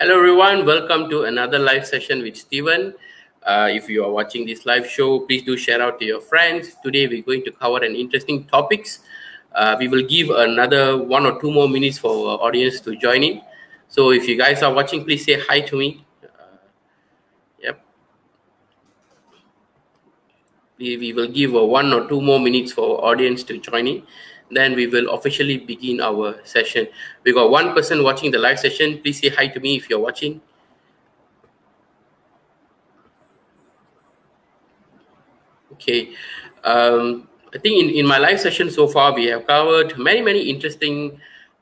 Hello, everyone. Welcome to another live session with Steven. If you are watching this live show, please do share out to your friends. Today, we're going to cover an interesting topics. We will give another 1 or 2 more minutes for our audience to join in. So, if you guys are watching, please say hi to me. Yep. We will give 1 or 2 more minutes for our audience to join in. Then we will officially begin our session. We got one person watching the live session. Please say hi to me if you're watching. Okay. I think in my live session so far, we have covered many interesting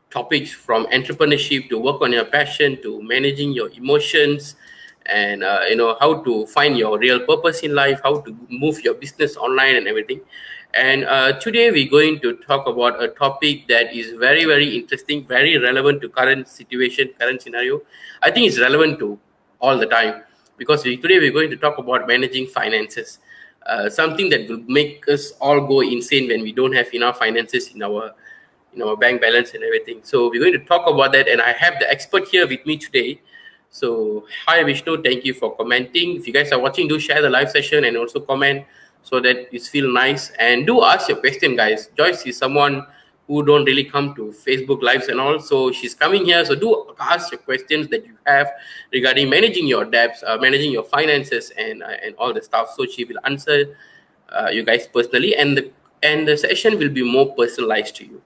topics from entrepreneurship to work on your passion to managing your emotions and how to find your real purpose in life, how to move your business online and everything. And today we're going to talk about a topic that is very interesting, very relevant to current situation, current scenario. I think it's relevant to all the time because today we're going to talk about managing finances, something that will make us all go insane when we don't have enough finances in our bank balance and everything. So we're going to talk about that, and I have the expert here with me today. So hi Vishnu, thank you for commenting. If you guys are watching, do share the live session and also comment so that it feel nice, and do ask your question, guys. Joyce is someone who don't really come to Facebook lives and all, so she's coming here. So do ask your questions that you have regarding managing your debts, managing your finances, and all the stuff. So she will answer you guys personally, and the session will be more personalized to you.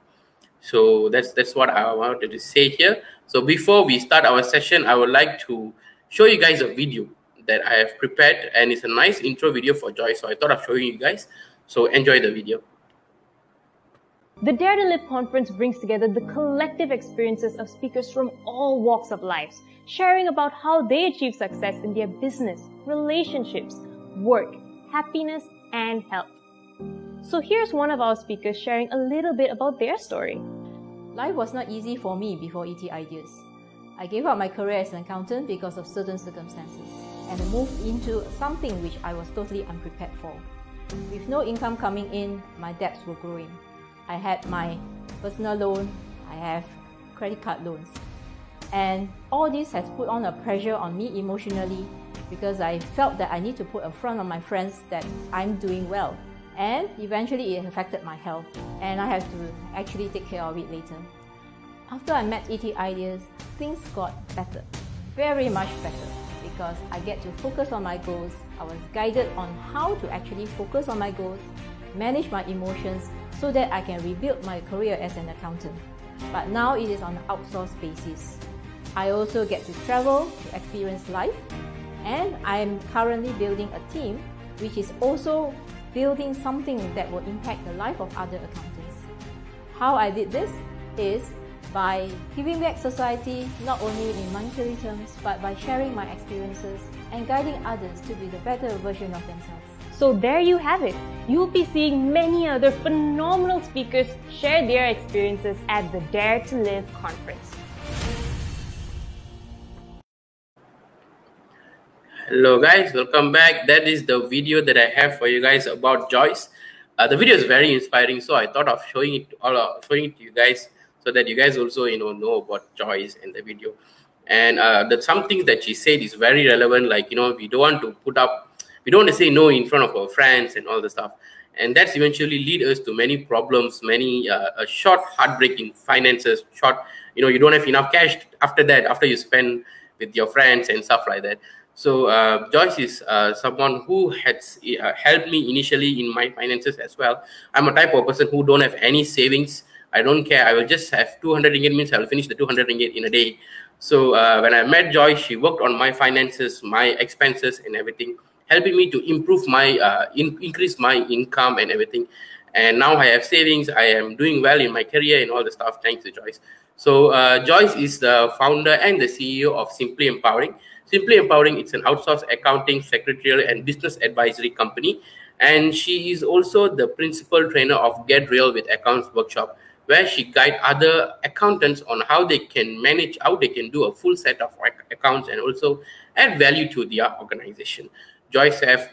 So that's what I wanted to say here. So before we start our session, I would like to show you guys a video that I have prepared, and it's a nice intro video for Joyce. So I thought of showing you guys. So enjoy the video. The Dare to Live conference brings together the collective experiences of speakers from all walks of life, sharing about how they achieve success in their business, relationships, work, happiness, and health. So here's one of our speakers sharing a little bit about their story. Life was not easy for me before ET Ideas. I gave up my career as an accountant because of certain circumstances, and I moved into something which I was totally unprepared for. With no income coming in, my debts were growing. I had my personal loan, I have credit card loans. And all this has put on a pressure on me emotionally because I felt that I need to put a front on my friends that I'm doing well. And eventually it affected my health, and I have to actually take care of it later. After I met ET Ideas, things got better, very much better, because I get to focus on my goals. I was guided on how to actually focus on my goals, manage my emotions, so that I can rebuild my career as an accountant. But now it is on an outsourced basis. I also get to travel, to experience life, and I'm currently building a team which is also building something that will impact the life of other accountants. How I did this is by giving back society, not only in monetary terms, but by sharing my experiences and guiding others to be the better version of themselves. So there you have it. You'll be seeing many other phenomenal speakers share their experiences at the Dare to Live conference. Hello guys, welcome back. That is the video that I have for you guys about Joyce. The video is very inspiring, so I thought of showing it to you guys so that you guys also know about Joyce and the video. And that some things that she said is very relevant. Like we don't want to say no in front of our friends and all the stuff, and that's eventually lead us to many problems, many a short heartbreak in finances. You don't have enough cash after you spend with your friends and stuff like that. So Joyce is someone who has helped me initially in my finances as well. I'm a type of person who don't have any savings. I don't care. I will just have 200 ringgit, means I will finish the 200 ringgit in a day. So when I met Joyce, she worked on my finances, my expenses and everything, helping me to improve my increase my income and everything. And now I have savings. I am doing well in my career and all the stuff thanks to Joyce. So Joyce is the founder and the CEO of Simply Empowering. Simply Empowering, it's an outsourced accounting, secretarial, and business advisory company. And she is also the principal trainer of Get Real with Accounts Workshop, where she guides other accountants on how they can manage, how they can do a full set of accounts and also add value to their organization. Joyce has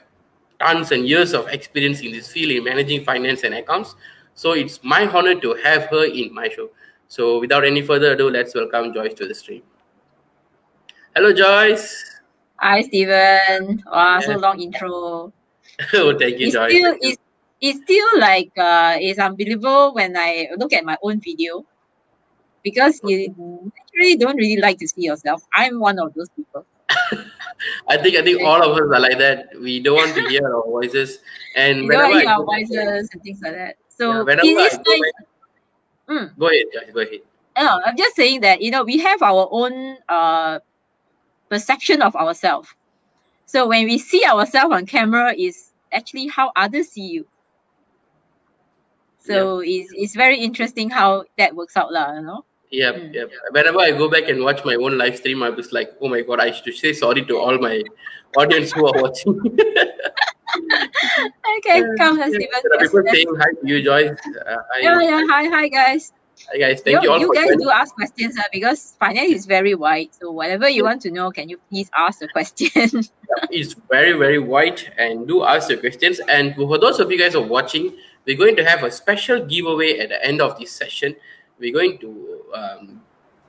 tons and years of experience in this field in managing finance and accounts. So it's my honor to have her in my show. So without any further ado, let's welcome Joyce to the stream. Hello, Joyce. Hi, Steven. Wow, so Yes. long intro. Oh, thank you, It's Joyce. still Thank you. it's still like it's unbelievable when I look at my own video because you actually don't really like to see yourself. I'm one of those people. I think Okay. all of us are like that. We don't want to hear our voices, and You don't whenever I hear our go back, voices and things like that. yeah, So whenever it I is go nice. back, Mm, go ahead, Joyce. Go ahead. I'm just saying that we have our own perception of ourselves. So when we see ourselves on camera, is actually how others see you. Yep. So it's very interesting how that works out, lah. Yep, Mm. yep. Whenever I go back and watch my own live stream, I was like, oh my god, I should say sorry to all my audience who are watching. Okay, come, Yeah, Steven. there are Yes, people yes. saying hi to you, Joyce. Yeah, Hi, yeah. Hi, guys. hi, guys. Thank you all You for guys joining. do ask questions, because finance is very wide. So whatever you want to know, can you please ask the question? It's very, very wide, and do ask your questions. And for those of you guys who are watching, we're going to have a special giveaway at the end of this session. We're going to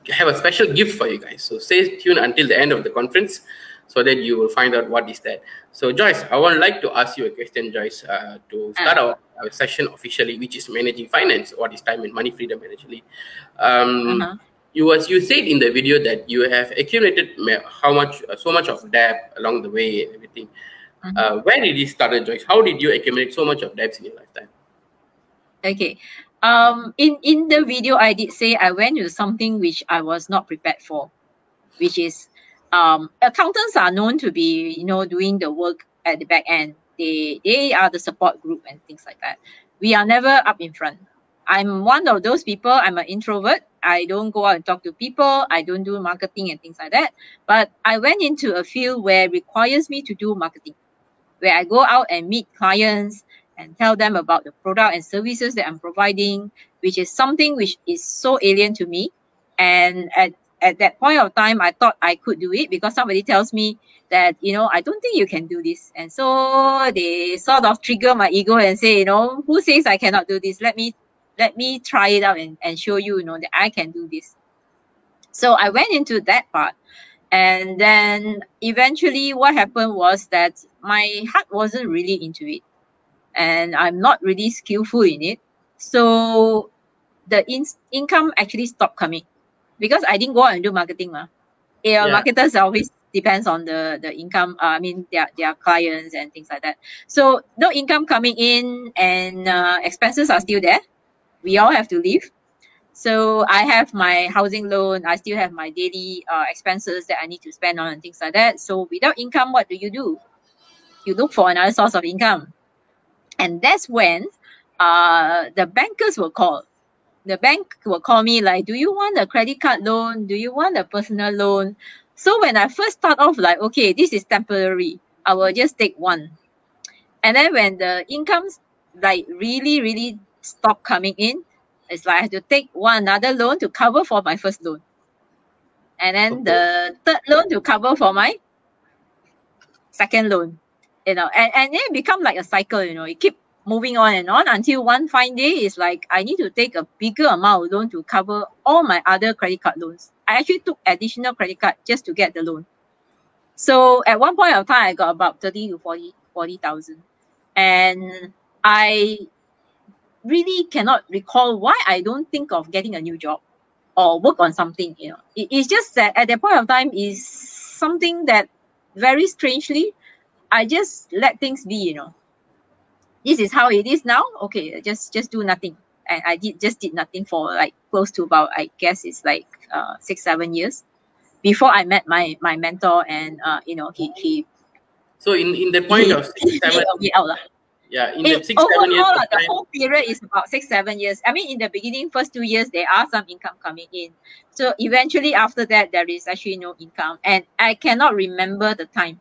have a special gift for you guys. So stay tuned until the end of the conference so that you will find out what is that. So Joyce, I would like to ask you a question, Joyce, to start our session officially, which is managing finance. What is time and money freedom actually? Uh-huh. You said in the video that you have accumulated so much of debt along the way and everything. Mhm. Where did it start, Joyce? How did you accumulate so much of debts in your lifetime? Okay. In the video, I did say I went to something which I was not prepared for, which is accountants are known to be doing the work at the back end. They are the support group and things like that. We are never up in front. I'm one of those people. I'm an introvert. I don't go out and talk to people. I don't do marketing and things like that. But I went into a field where it requires me to do marketing, where I go out and meet clients and tell them about the product and services that I'm providing, which is something which is so alien to me. And at that point of time, I thought I could do it because somebody tells me that, I don't think you can do this. And so they sort of trigger my ego and say, who says I cannot do this? Let me try it out and show you, that I can do this. So I went into that part. And then eventually what happened was that my heart wasn't really into it. And I'm not really skillful in it. So the income actually stopped coming because I didn't go out and do marketing. Yeah, Yeah. marketers always depends on the income. I mean, their clients and things like that. So no income coming in, and expenses are still there. We all have to live. So I have my housing loan. I still have my daily expenses that I need to spend on and things like that. So without income, what do? You look for another source of income. And that's when the bankers will call. The bank will call me like, do you want a credit card loan? Do you want a personal loan? So when I first start off like, okay, this is temporary, I will just take one. And then when the incomes like really, really stop coming in, it's like I have to take another loan to cover for my first loan. And then Okay. the third loan to cover for my second loan. And it become like a cycle, it keep moving on and on until one fine day is like I need to take a bigger amount of loan to cover all my other credit card loans. I actually took additional credit card just to get the loan. So at one point of time, I got about 30 to 40,000. And I really cannot recall why I don't think of getting a new job or work on something. It's just that at that point of time is something that very strangely I just let things be. This is how it is now. Okay, just do nothing. And I did nothing for like close to about, I guess it's like 6-7 years before I met my mentor. And he So in the point he of six, he made seven, a way out. yeah, in the 6-7 years Overall, of the time, whole period is about 6-7 years. I mean, in the beginning, first 2 years, there are some income coming in. So eventually after that, there is actually no income. And I cannot remember the time,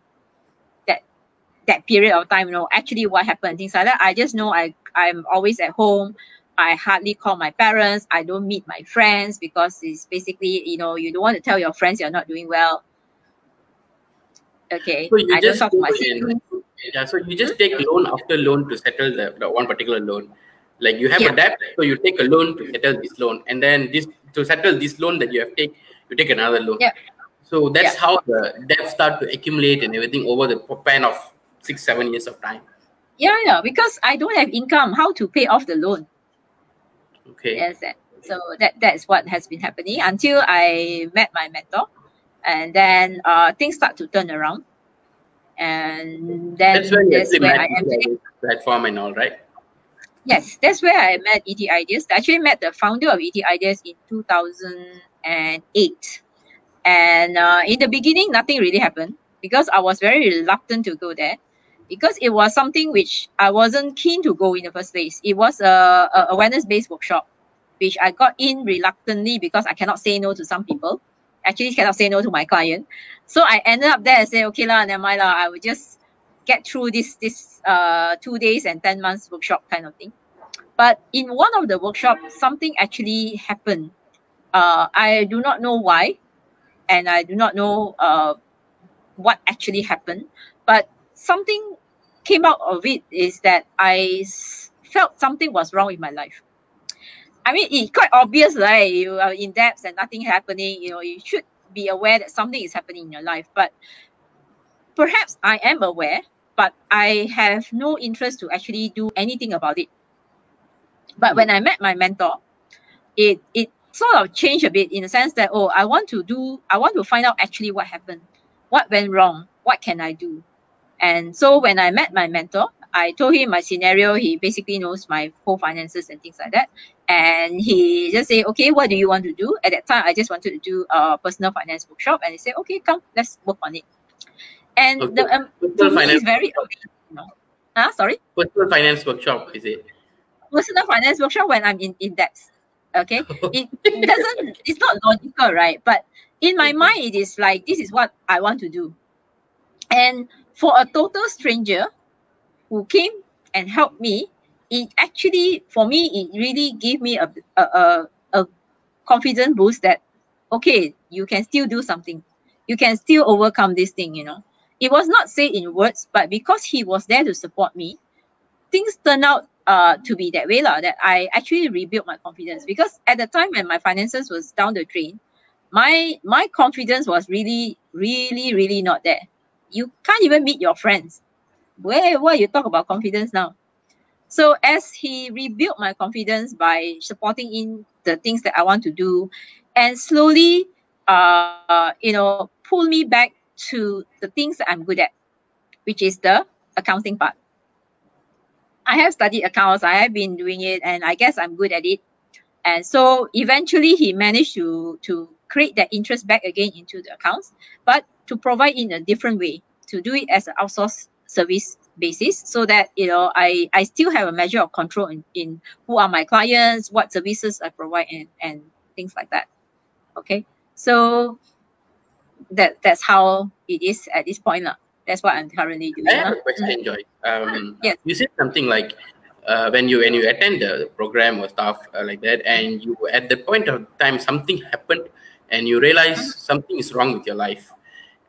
that period of time, actually what happened, things like that. I just know I'm always at home. I hardly call my parents. I don't meet my friends because it's basically, you don't want to tell your friends you're not doing well. Okay. so you I don't just talk to go my and siblings. yeah, so you just take loan after loan to settle the one particular loan. Like you have a Yeah. debt, so you take a loan to settle this loan, and then this to settle this loan that you have take, you take another loan. Yeah. So that's Yeah. how the debt start to accumulate and everything over the span of 6-7 years of time. Yeah, because I don't have income. How to pay off the loan? Okay. Yes, so that's what has been happening until I met my mentor, and then things start to turn around, and That's where then you that's actually where met I am today. the platform and all, right? Yes, that's where I met ET Ideas. I actually met the founder of ET Ideas in 2008. And in the beginning, nothing really happened because I was very reluctant to go there because it was something which I wasn't keen to go in the first place. It was a awareness-based workshop, which I got in reluctantly because I cannot say no to some people. Actually, cannot say no to my client. So I ended up there and say, okay lah, never mind lah. I will just get through this 2 days and 10 months workshop kind of thing. But in one of the workshops, something actually happened. I do not know why, and I do not know what actually happened, but something came out of it is that I felt something was wrong with my life. I mean, it's quite obvious, right? You are in debt and nothing happening. You know, you should be aware that something is happening in your life. But perhaps I am aware, but I have no interest to actually do anything about it. But when I met my mentor, it sort of changed a bit in the sense that, oh, I want to find out actually what happened, what went wrong, what can I do. And so when I met my mentor, I told him my scenario. He basically knows my whole finances and things like that. And he just said, okay, what do you want to do? At that time, I just wanted to do a personal finance workshop. And he said, okay, come, let's work on it. And Okay. to Personal me, finance it's very amazing. You know? Sorry? Personal finance workshop, is it? Personal finance workshop when I'm in debt. Okay? It's not logical, right? But in my mind, it is like, this is what I want to do. And for a total stranger who came and helped me, it actually, for me, it really gave me a confident boost that, okay, you can still do something. You can still overcome this thing, you know. It was not said in words, but because he was there to support me, things turned out to be that way, that I actually rebuilt my confidence. Because at the time when my finances was down the drain, my confidence was really, really, really not there. You can't even meet your friends. Why you talk about confidence now? So as he rebuilt my confidence by supporting in the things that I want to do, and slowly, pull me back to the things that I'm good at, which is the accounting part. I have studied accounts. I have been doing it, and I guess I'm good at it. And so eventually, he managed to create that interest back again into the accounts, but to provide in a different way, to do it as an outsourced service basis, so that I still have a measure of control in who are my clients, what services I provide, and things like that. Okay, so that's how it is at this point. That's what I'm currently doing. I have a question, Joy. Yes. You said something like when you attend the program or stuff like that, and you at the point of time something happened, and you realize something is wrong with your life.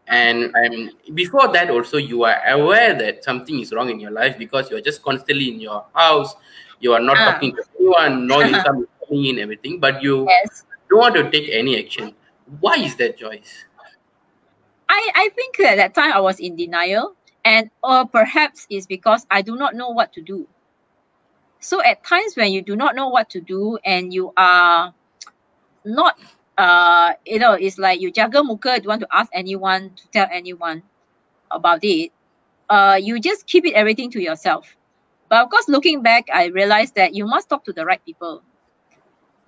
And before that also you are aware that something is wrong in your life because you are just constantly in your house, you are not talking to anyone, no income is coming in, everything, but you Yes. don't want to take any action. Why is that, Joyce? I think that at that time I was in denial, and or perhaps it's because I do not know what to do. So at times when you do not know what to do and you are not it's like you jaga muka, don't want to ask anyone, to tell anyone about it, you just keep it everything to yourself. But of course, looking back, I realized that you must talk to the right people.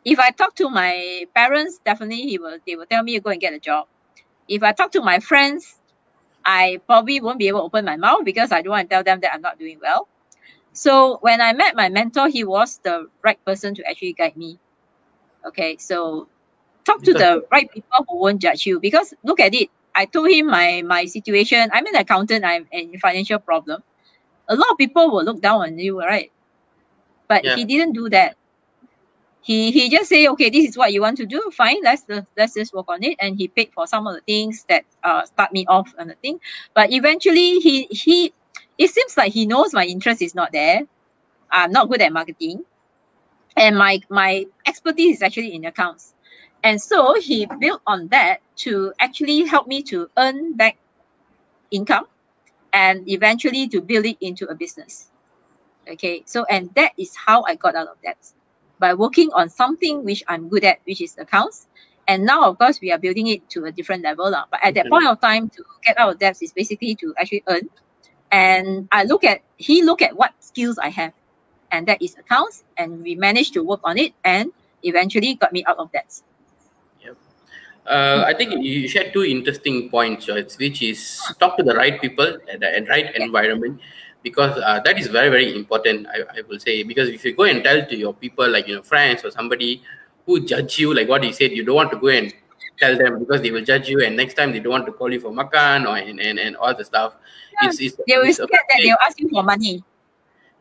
If I talk to my parents, definitely they will tell me to go and get a job. If I talk to my friends, I probably won't be able to open my mouth because I don't want to tell them that I'm not doing well. So when I met my mentor, he was the right person to actually guide me. Okay, so talk to the right people who won't judge you, because look at it. I told him my situation. I'm an accountant. I'm in financial problem. A lot of people will look down on you, right? But Yeah. he didn't do that. He just say, okay, this is what you want to do. Fine, let's just work on it. And he paid for some of the things that start me off on the thing. But eventually, he it seems like he knows my interest is not there. I'm not good at marketing, and my expertise is actually in accounts. And so he built on that to actually help me to earn back income and eventually to build it into a business. Okay, so and that is how I got out of debt, by working on something which I'm good at, which is accounts. And now, of course, we are building it to a different level. But at that point of time, to get out of debt is basically to actually earn. And he look at what skills I have, and that is accounts. And we managed to work on it and eventually got me out of debt. Yep. I think you shared two interesting points, Joyce, which is talk to the right people at the right environment, because that is very, very important, I will say. Because if you go and tell to your people, like, friends or somebody who judge you, like what you said, you don't want to go and tell them because they will judge you, and next time they don't want to call you for makan or and all the stuff. Yeah, they will scared that they'll ask you for money.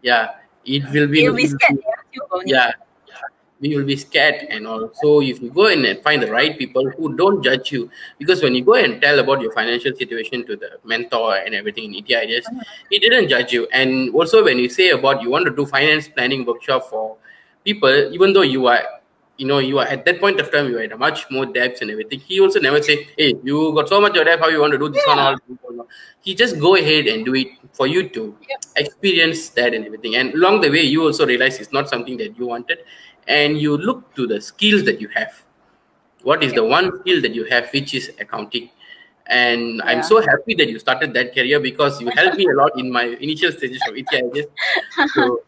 Yeah, it will be. They'll be scared they ask you for money. Yeah, we will be scared. And also, if you go in and find the right people who don't judge you, because when you go and tell about your financial situation to the mentor and everything in ET Ideas, he didn't judge you. And also, when you say about you want to do finance planning workshop for people, even though you are you are at that point of time, you are at a much more depths and everything, he also never say, hey, you got so much of debt, how you want to do this one all. He just go ahead and do it for you to experience that and everything. And along the way, you also realize it's not something that you wanted, and you look to the skills that you have. What is the one skill that you have, which is accounting? And I'm so happy that you started that career, because you helped me a lot in my initial stages of ETIS. So,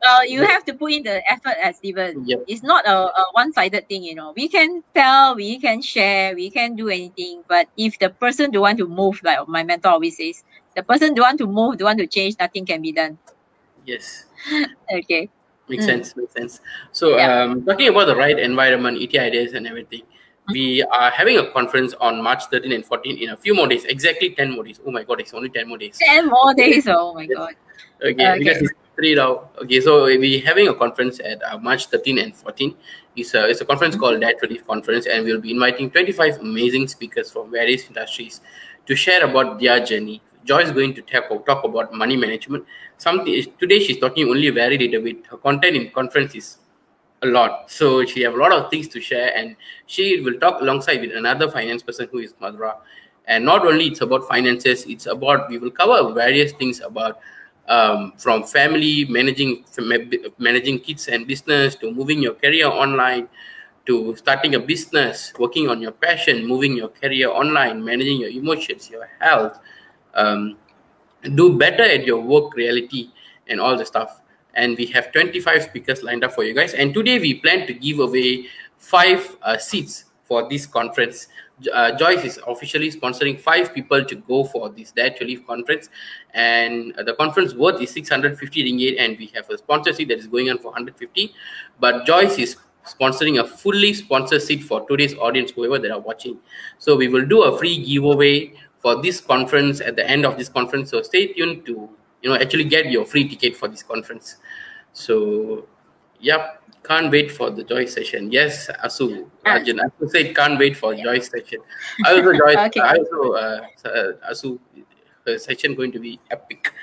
well, you have to put in the effort, as Steven. It's not a one-sided thing, We can tell, we can share, we can do anything. But if the person don't want to move, like my mentor always says, the person don't want to move, don't want to change, nothing can be done. Yes. Okay. Makes sense. So talking about the right environment, ET Ideas and everything, we are having a conference on March 13 and 14 in a few more days, exactly 10 more days. Oh my God, it's only 10 more days. 10 more days, oh my God. Okay, because it's 3 now. Okay, so we're having a conference at March 13 and 14. It's a conference called Debt Relief Conference, and we'll be inviting 25 amazing speakers from various industries to share about their journey. Joyce is going to talk about money management. Today she's talking only very little bit. Her content in conference is a lot, so she have a lot of things to share, and she will talk alongside with another finance person who is Madhura. And not only it's about finances, we will cover various things about from family, managing kids and business, to moving your career online, to starting a business, working on your passion, moving your career online, managing your emotions, your health, do better at your work reality, and all the stuff. And we have 25 speakers lined up for you guys. And today we plan to give away 5 seats for this conference. Joyce is officially sponsoring 5 people to go for this Debt Relief Conference. And the conference worth is 650 ringgit, and we have a sponsor seat that is going on for 150. But Joyce is sponsoring a fully sponsored seat for today's audience, whoever they are watching. So we will do a free giveaway for this conference at the end of this conference. So stay tuned to actually get your free ticket for this conference. So can't wait for the Joyce session. Yes, Asu Rajan, Asu said can't wait for Joyce session. I also Asu, her session going to be epic.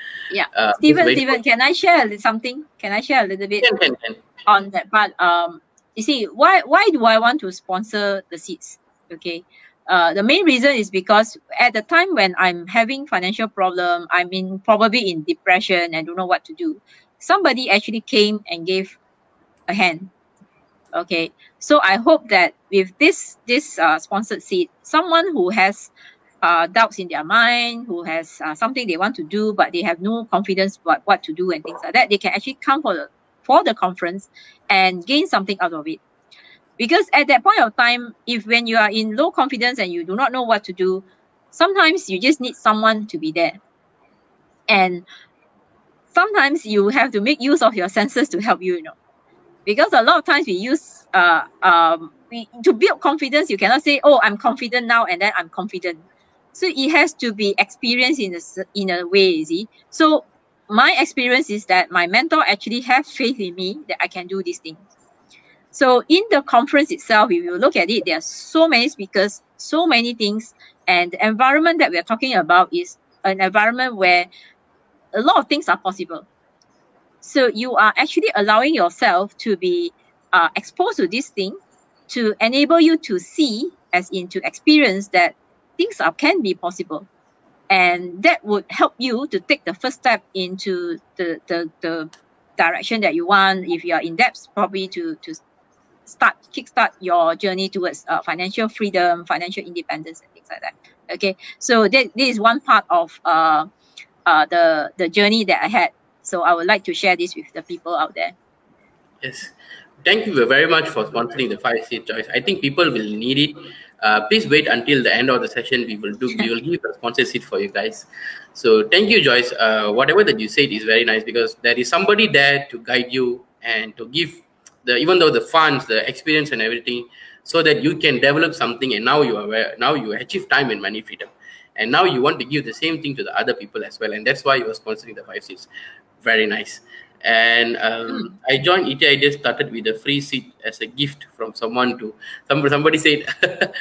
Steven, can I share something? Can I share a little bit on that part? You see, why do I want to sponsor the seats? Okay. The main reason is because at the time when I'm having financial problem, probably in depression and don't know what to do, somebody actually came and gave a hand. Okay, so I hope that with this sponsored seat, someone who has doubts in their mind, who has something they want to do but they have no confidence about what to do and things like that, they can actually come for the conference and gain something out of it. Because at that point of time, when you are in low confidence and you do not know what to do, sometimes you just need someone to be there. And sometimes you have to make use of your senses to help you, Because a lot of times we use to build confidence, you cannot say, oh, I'm confident now and then I'm confident. So it has to be experienced in a way, you see. So my experience is that my mentor actually has faith in me that I can do these things. So in the conference itself, if you look at it, there are so many speakers, so many things, and the environment that we are talking about is an environment where a lot of things are possible. So you are actually allowing yourself to be exposed to this thing to enable you to see, as in to experience, that things can be possible. And that would help you to take the first step into the direction that you want. If you are in debt, probably to kickstart your journey towards financial freedom, financial independence, and things like that. Okay, so this is one part of the journey that I had. So I would like to share this with the people out there. Yes. Thank you very much for sponsoring the 5 seat choice. I think people will need it. Please wait until the end of the session. We will give a sponsor seat for you guys. So thank you, Joyce. Whatever that you said is very nice, because there is somebody there to guide you and to give even though the funds, the experience and everything, so that you can develop something. And now you achieve time and money freedom. And now you want to give the same thing to the other people as well. And that's why you are sponsoring the 5 seats. Very nice. And I joined ETI. Just started with a free seat as a gift from someone to somebody said.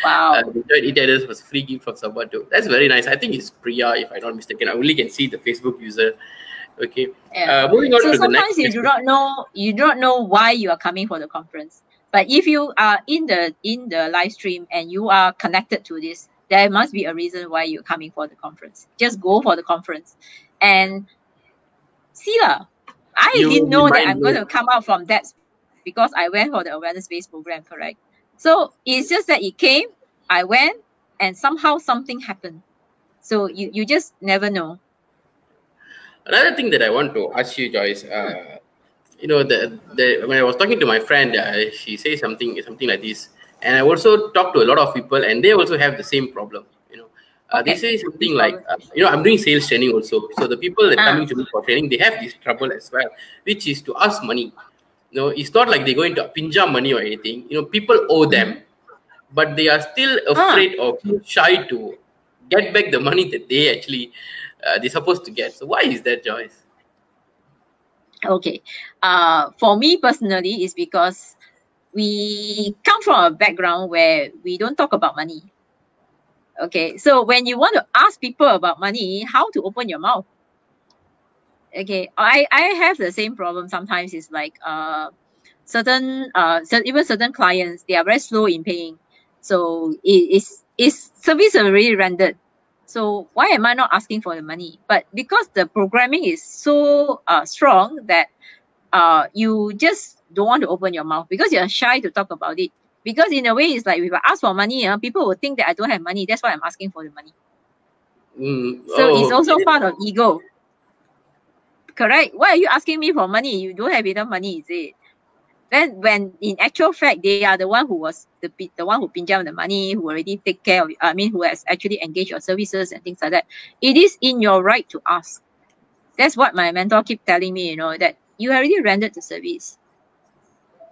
Wow. ETI was free gift from someone to. That's very nice. I think it's Priya, if I'm not mistaken. I only can see the Facebook user. Okay. Yeah. Moving on so to the next. Sometimes you do not know why you are coming for the conference. But if you are in the live stream and you are connected to this, there must be a reason why you're coming for the conference. Just go for the conference and see lah. I didn't know that I'm going to come out from that because I went for the awareness-based program, correct? So it's just that it came, I went, and somehow something happened. So you just never know. Another thing that I want to ask you, Joyce, you know, when I was talking to my friend, she says something like this, and I also talk to a lot of people, and they also have the same problem. You know, they say something like, you know, I'm doing sales training also. So the people that coming to me for training, they have this trouble as well, which is to ask money. You know, it's not like they're going to pinja money or anything. You know, people owe them, but they are still afraid or shy to get back the money that they actually they're supposed to get. So why is that, Joyce? Okay, for me personally, is because we come from a background where we don't talk about money. Okay, so when you want to ask people about money, how to open your mouth? Okay, I have the same problem sometimes. It's like certain clients, they are very slow in paying, so it's service already rendered. So why am I not asking for the money? But because the programming is so strong that you just don't want to open your mouth because you're shy to talk about it. Because in a way, it's like if I ask for money, people will think that I don't have money. That's why I'm asking for the money. So it's also part of ego. Correct. Why are you asking me for money? You don't have enough money, is it? Then when in actual fact, they are the one who was the one who pinjam the money, who already take care of, who has actually engaged your services and things like that. It is in your right to ask. That's what my mentor keep telling me, you know, that you already rendered the service.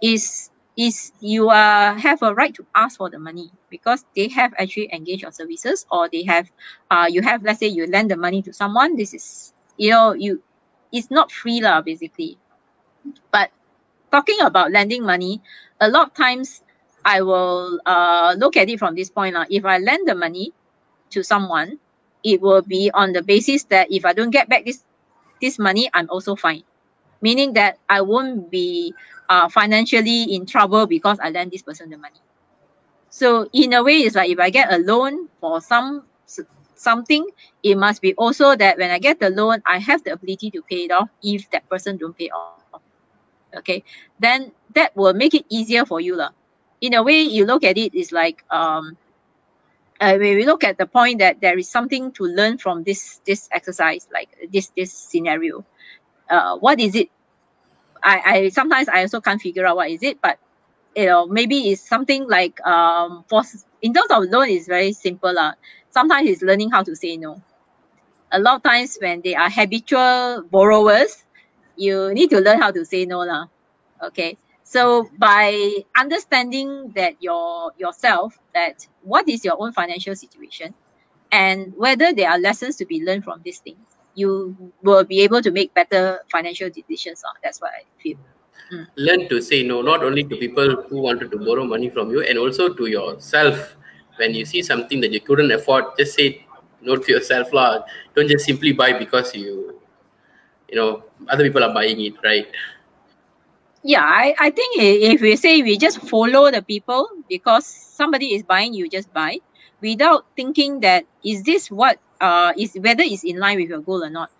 Is you have a right to ask for the money because they have actually engaged your services, or they have you have, let's say you lend the money to someone. This is, you know, it's not free lah, basically. But talking about lending money, a lot of times I will look at it from this point. If I lend the money to someone, it will be on the basis that if I don't get back this money, I'm also fine. Meaning that I won't be financially in trouble because I lend this person the money. So in a way, it's like if I get a loan for something, it must be also that when I get the loan, I have the ability to pay it off if that person don't pay off. Okay, then that will make it easier for you lah. In a way, you look at it, is like when we look at the point that there is something to learn from this exercise, like this scenario. What is it? I sometimes I also can't figure out what is it, but you know, maybe it's something like in terms of loan, it's very simple lah. Sometimes it's learning how to say no. A lot of times when they are habitual borrowers, you need to learn how to say no lah. Okay, so by understanding that yourself, that what is your own financial situation and whether there are lessons to be learned from these things, you will be able to make better financial decisions. That's what I feel. Learn to say no, not only to people who wanted to borrow money from you, and also to yourself. When you see something that you couldn't afford, just say no to yourself lah. Don't just simply buy because you know other people are buying it, right? Yeah, I think if we say we just follow the people because somebody is buying, you just buy without thinking that is this what is whether it's in line with your goal or not.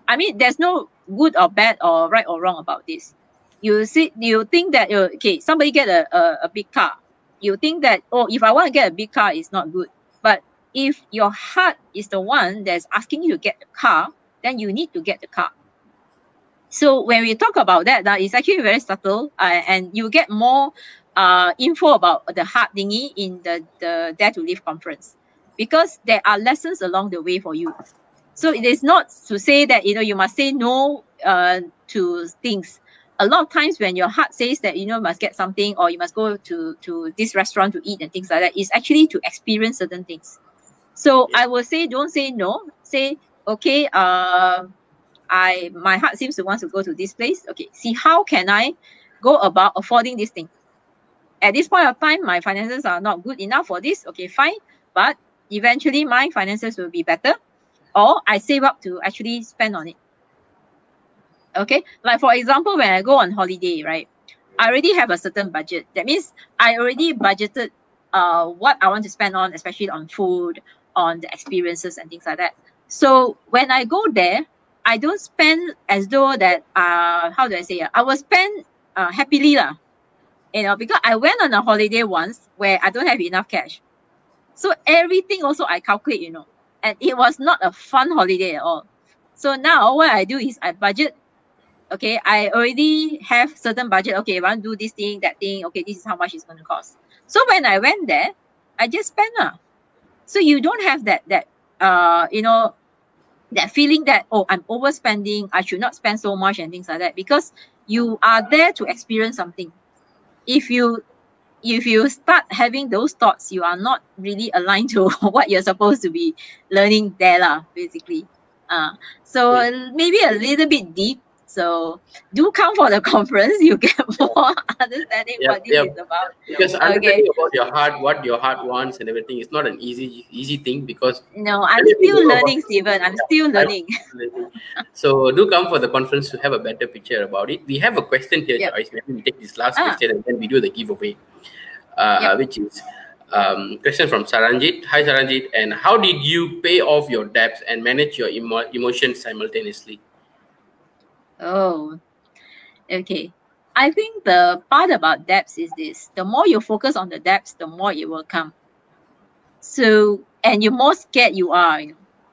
I mean, there's no good or bad or right or wrong about this. You see, you think that okay, somebody get a big car. You think that, oh, if I want to get a big car, it's not good. But if your heart is the one that's asking you to get the car, then you need to get the car. So when we talk about that, it's actually very subtle, and you get more info about the heart thingy in the Dare to Live conference, because there are lessons along the way for you. So it is not to say that you must say no to things. A lot of times when your heart says that you must get something, or you must go to this restaurant to eat and things like that, is actually to experience certain things. So I will say, don't say no. Say, okay, my heart seems to want to go to this place. Okay, see how can I go about affording this thing. At this point of time, my finances are not good enough for this. Okay, fine. But eventually my finances will be better, or I save up to actually spend on it. Okay, like for example, when I go on holiday, right, I already have a certain budget. That means I already budgeted what I want to spend on, especially on food, on the experiences and things like that. So when I go there, I don't spend as though that how do I say, I will spend happily lah. Because I went on a holiday once where I don't have enough cash. So everything also I calculate, and it was not a fun holiday at all. So now what I do is I budget. Okay, I already have certain budget. Okay, I want to do this thing, that thing. Okay, this is how much it's going to cost. So when I went there, I just spent. So you don't have that feeling that, oh, I'm overspending, I should not spend so much and things like that, because you are there to experience something. If you start having those thoughts, you are not really aligned to what you're supposed to be learning there lah, basically. So maybe a little bit deep. So do come for the conference. You get more understanding what this is about. Because understanding about your heart, what your heart wants and everything, is not an easy thing, because no, I'm still learning, Stephen. I'm still learning. So do come for the conference to have a better picture about it. We have a question here, Yep. Joyce. Maybe we take this last question and then we do the giveaway, which is question from Saranjit. Hi Saranjit, and how did you pay off your debts and manage your emotions simultaneously? Oh, okay. I think the part about debts is this: the more you focus on the debts, the more it will come. So, and the more scared you are,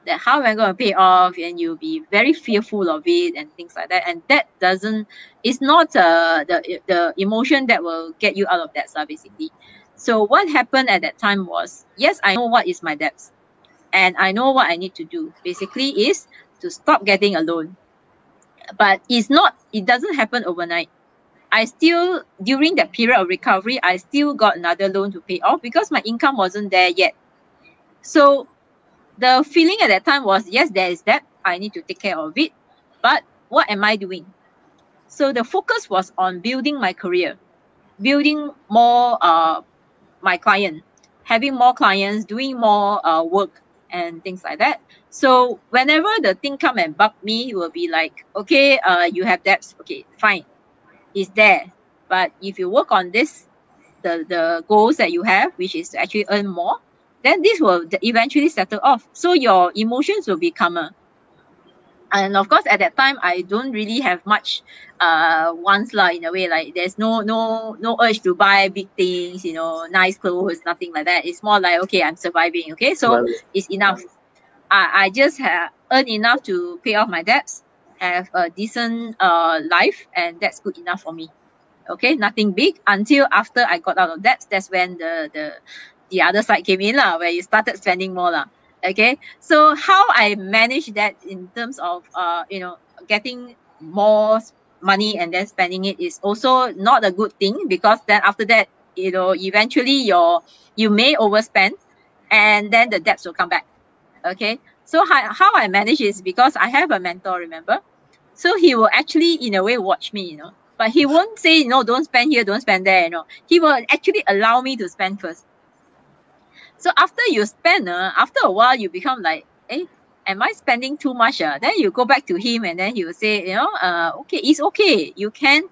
that how am I going to pay off, and you'll be very fearful of it and things like that. And that it's not the emotion that will get you out of debts, basically. So what happened at that time was, yes, I know what is my debts, and I know what I need to do. Basically, is to stop getting a loan. But it doesn't happen overnight. I still, during that period of recovery, I still got another loan to pay off because my income wasn't there yet. So the feeling at that time was, yes, there is debt, I need to take care of it, but what am I doing? So the focus was on building my career, building more my client, having more clients, doing more work and things like that. So whenever the thing come and bug me, it will be like, okay, you have debts, okay, fine, it's there. But if you work on this, the goals that you have, which is to actually earn more, then this will eventually settle off. So your emotions will be calmer. And of course, at that time, I don't really have much wants lah, in a way. Like there's no urge to buy big things, nice clothes, nothing like that. It's more like, okay, I'm surviving. Okay, so it's enough. I just earn enough to pay off my debts, have a decent life, and that's good enough for me. Okay, nothing big until after I got out of debts. That's when the other side came in lah, where you started spending more lah. Okay, so how I manage that in terms of getting more money and then spending it is also not a good thing, because then after that, eventually you may overspend, and then the debts will come back. Okay, so how I manage is because I have a mentor, remember? So he will actually in a way watch me, but he won't say, don't spend here, don't spend there, He will actually allow me to spend first. So after you spend, after a while, you become like, am I spending too much? Then you go back to him, and then he will say, okay, it's okay. You can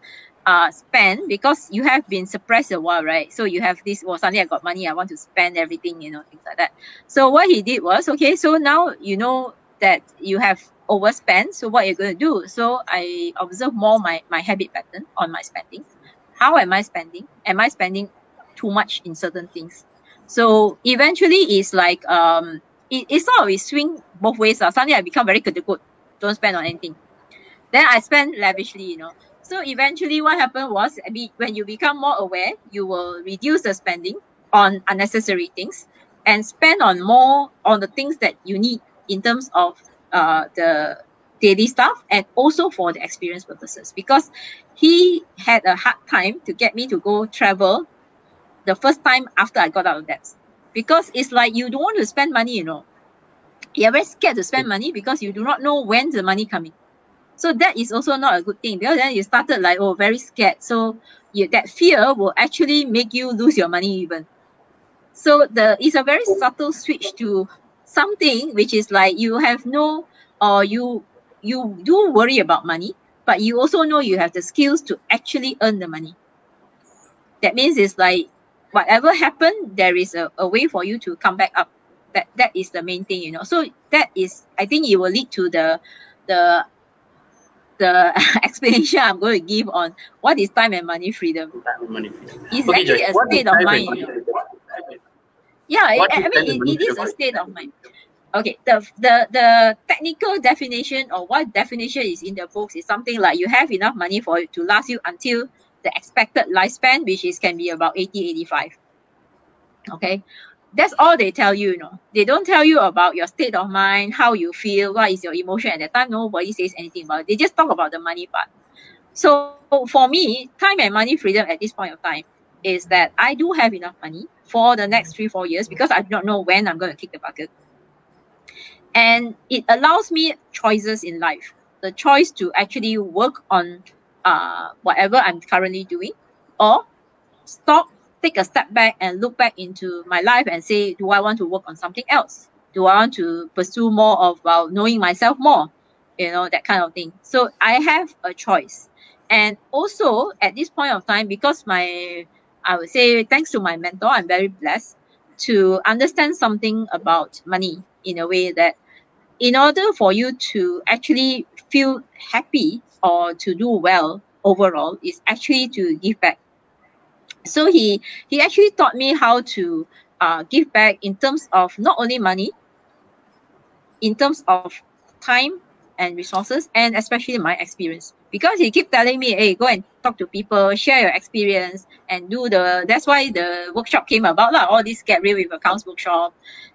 spend, because you have been suppressed a while, right? So you have this, well, suddenly I got money, I want to spend everything, you know, things like that. So what he did was, okay, so now you know that you have overspent, so what you're going to do? So I observe more my habit pattern on my spending. How am I spending? Am I spending too much in certain things? So eventually it's like it sort of swing both ways. Suddenly I become very critical, don't spend on anything. Then I spend lavishly, you know. So eventually what happened was, I mean, when you become more aware, you will reduce the spending on unnecessary things and spend on more on the things that you need in terms of the daily stuff, and also for the experience purposes, because he had a hard time to get me to go travel the first time after I got out of debt, because it's like you don't want to spend money, you know. You're very scared to spend money because you do not know when the money coming. So that is also not a good thing, because then you started like, oh, very scared. So that fear will actually make you lose your money even. So it's a very subtle switch to something which is like you have no, or you do worry about money, but you also know you have the skills to actually earn the money. That means it's like whatever happened, there is a way for you to come back up. That is the main thing, you know. So that is, I think it will lead to the explanation I'm going to give on what is time and money freedom. Time and money freedom. It's Okay, actually Joyce, a what is state of time and mind, money you know. freedom? Yeah, What is I time and mean, money it is freedom? a state of mind. Okay, the technical definition, or what definition is in the books, is something like you have enough money for it to last you until the expected lifespan, which can be about 80, 85. Okay, that's all they tell you, you know. They don't tell you about your state of mind, how you feel, what is your emotion at that time. Nobody says anything about it. They just talk about the money part. So for me, time and money freedom at this point of time is that I do have enough money for the next 3-4 years, because I do not know when I'm going to kick the bucket. And it allows me choices in life. The choice to actually work on whatever I'm currently doing, or stop, take a step back and look back into my life and say, do I want to work on something else? Do I want to pursue more of knowing myself more? You know, that kind of thing. So I have a choice. And also at this point of time, because I would say, thanks to my mentor, I'm very blessed to understand something about money in a way that, in order for you to actually feel happy or to do well overall, is actually to give back. So he actually taught me how to give back in terms of not only money, in terms of time and resources, and especially my experience. Because he keep telling me, hey, go and talk to people, share your experience, and that's why the workshop came about, all this Get Real with Accounts workshop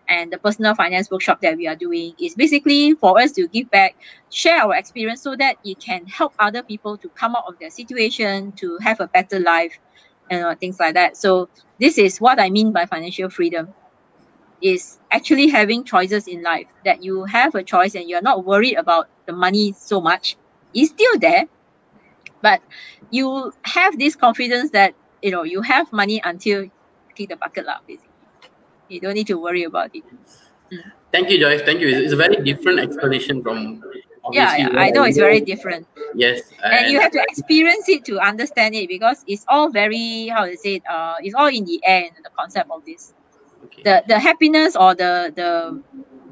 and the personal finance workshop that we are doing is basically for us to give back, share our experience, so that it can help other people to come out of their situation, to have a better life, and things like that. So this is what I mean by financial freedom, is actually having choices in life, that you have a choice and you're not worried about the money so much. It's still there, but you have this confidence that, you have money until kick the bucket lah, basically. You don't need to worry about it. Thank you, Joyce. Thank you. It's a very different explanation from obviously Yeah, what I know I it's very know. different. Yes, And and you have to experience it to understand it, because it's all very, how to say it, it's all in the air, the concept of this. okay. The happiness or the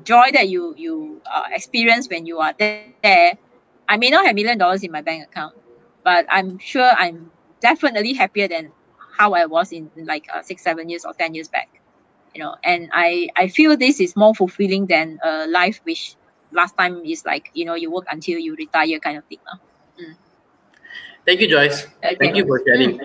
joy that you experience when you are there. I may not have $1 million in my bank account, but I'm sure I'm definitely happier than how I was in like 6-7 years or 10 years back. And I feel this is more fulfilling than a life which last time is like, you work until you retire kind of thing. Mm. Thank you, Joyce. Thank Okay. you for sharing.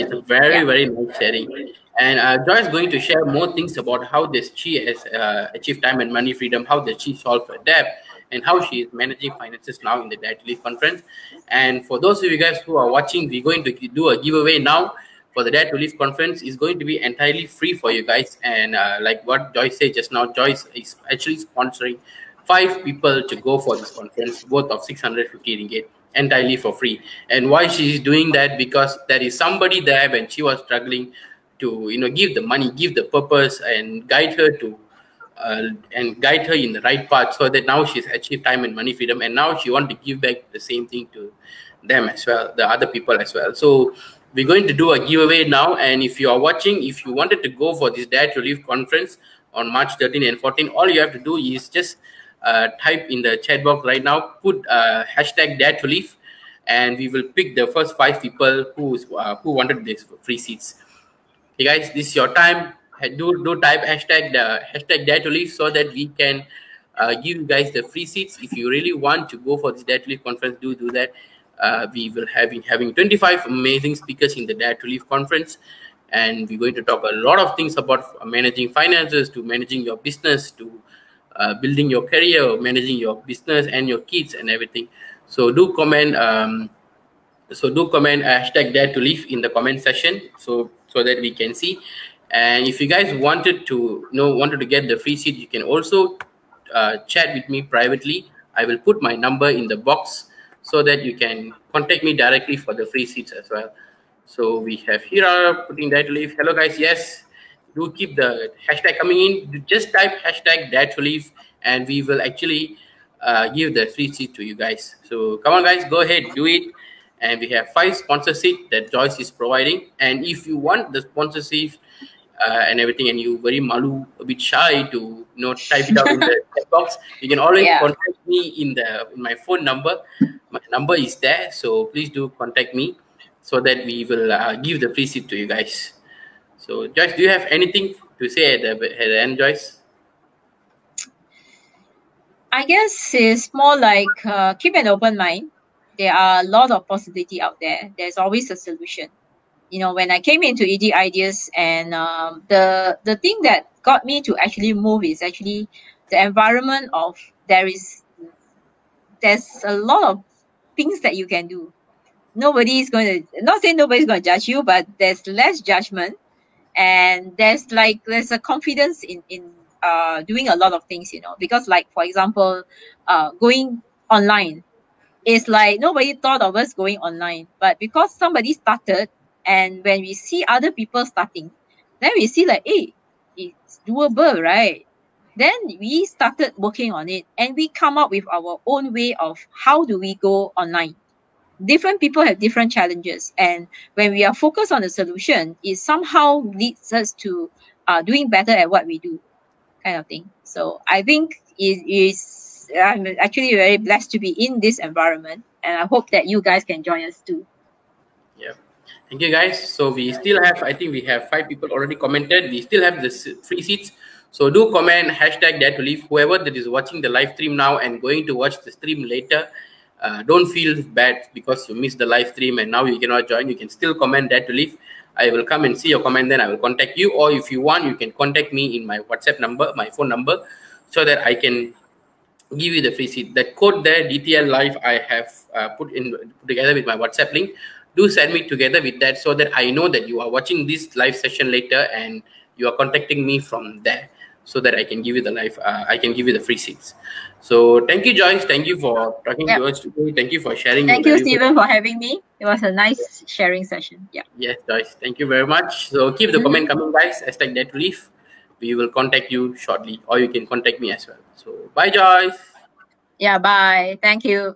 It's a very, Yeah. very nice sharing. And Joyce is going to share more things about how does she has achieved time and money freedom, how does she solve her debt, and how she is managing finances now in the Debt Relief Conference. And for those of you guys who are watching, we're going to do a giveaway now for the Debt Relief Conference. Is going to be entirely free for you guys. And like what Joyce said just now, Joyce is actually sponsoring 5 people to go for this conference, worth of 650 ringgit, entirely for free. And why she's doing that? Because there is somebody there when she was struggling to give the money, give the purpose, and guide her to guide her in the right path, so that now she's achieved time and money freedom, and now she want to give back the same thing to them as well, the other people as well. So we're going to do a giveaway now, and if you are watching, if you wanted to go for this Dare to Live conference on March 13 and 14, all you have to do is just type in the chat box right now, put hashtag Dare to Live, and we will pick the first 5 people who wanted these free seats. Hey guys, this is your time. Do type hashtag Dare to Live so that we can give you guys the free seats. If you really want to go for this Dare to Live conference, do that. We will having 25 amazing speakers in the Dare to Live conference, and we're going to talk a lot of things about managing finances, to managing your business, to building your career, managing your business and your kids and everything. So do comment. Do comment hashtag Dare to Live in the comment section, so that we can see. And if you guys wanted to get the free seat, you can also chat with me privately. I will put my number in the box so that you can contact me directly for the free seats as well. So we have Hira putting Dare to Live. Hello guys, yes, do keep the hashtag coming in. Just type hashtag Dare to Live and we will actually give the free seat to you guys. So come on guys, go ahead, do it. And we have 5 sponsorship that Joyce is providing. And if you want the sponsorship and everything, and you very malu, a bit shy to type it out in the chat box, you can always contact me in my phone number. My number is there, so please do contact me so that we will give the free seat to you guys. So Joyce, do you have anything to say at the end, Joyce? I guess it's more like keep an open mind. There are a lot of possibility out there. There's always a solution. When I came into ED Ideas, and the thing that got me to actually move is actually the environment of there's a lot of things that you can do. Nobody's going to, not saying nobody's going to judge you, but there's less judgment, and there's a confidence in doing a lot of things, because like, for example, going online. It's like nobody thought of us going online, but because somebody started, and when we see other people starting, then we see like, hey, it's doable, right? Then we started working on it, and we come up with our own way of how do we go online. Different people have different challenges, and when we are focused on the solution, it somehow leads us to doing better at what we do, kind of thing. So I think I'm actually very blessed to be in this environment, and I hope that you guys can join us too. Yeah, thank you guys. So we still have, I think we have 5 people already commented. We still have the free seats. So do comment hashtag Dare to Live. Whoever that is watching the live stream now and going to watch the stream later, don't feel bad because you missed the live stream and now you cannot join. You can still comment Dare to Live. I will come and see your comment, then I will contact you. Or if you want, you can contact me in my WhatsApp number, my phone number, so that I can give you the free seat. That code there, DTL Live, I have put together with my WhatsApp link. Do send me together with that so that I know that you are watching this live session later and you are contacting me from there, so that I can give you the I can give you the free seats. So thank you, Joyce. Thank you for talking to us today. Thank you for sharing. Thank you, Stephen, for having me. It was a nice sharing session. Yeah. Yes, Joyce. Thank you very much. So keep the comment coming, guys. Hashtag Dare to Live. We will contact you shortly, or you can contact me as well. So bye, Joyce. Yeah, bye. Thank you.